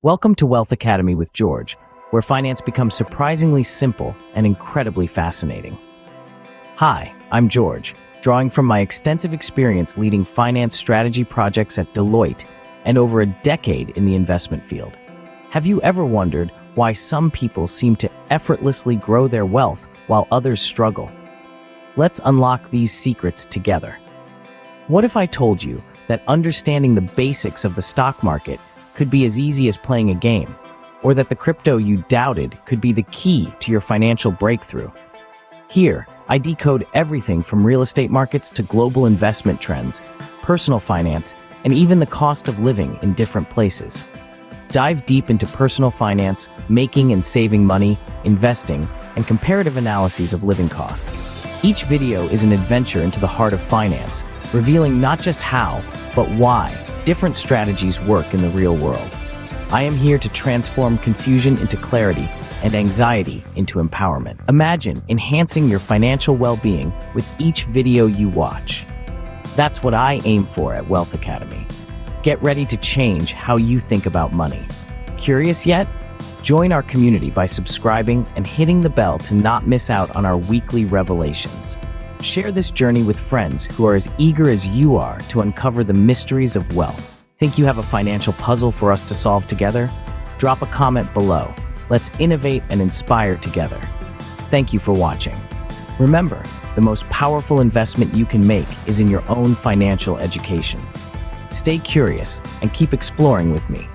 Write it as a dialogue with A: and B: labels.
A: Welcome to Wealth Academy with George, where finance becomes surprisingly simple and incredibly fascinating. Hi, I'm George, drawing from my extensive experience leading finance strategy projects at Deloitte and over a decade in the investment field. Have you ever wondered why some people seem to effortlessly grow their wealth while others struggle? Let's unlock these secrets together. What if I told you that understanding the basics of the stock market could be as easy as playing a game, or that the crypto you doubted could be the key to your financial breakthrough? Here, I decode everything from real estate markets to global investment trends, personal finance, and even the cost of living in different places. Dive deep into personal finance, making and saving money, investing, and comparative analyses of living costs. Each video is an adventure into the heart of finance, revealing not just how, but why different strategies work in the real world. I am here to transform confusion into clarity and anxiety into empowerment. Imagine enhancing your financial well-being with each video you watch. That's what I aim for at Wealth Academy. Get ready to change how you think about money. Curious yet? Join our community by subscribing and hitting the bell to not miss out on our weekly revelations. Share this journey with friends who are as eager as you are to uncover the mysteries of wealth. Think you have a financial puzzle for us to solve together? Drop a comment below. Let's innovate and inspire together. Thank you for watching. Remember, the most powerful investment you can make is in your own financial education. Stay curious and keep exploring with me.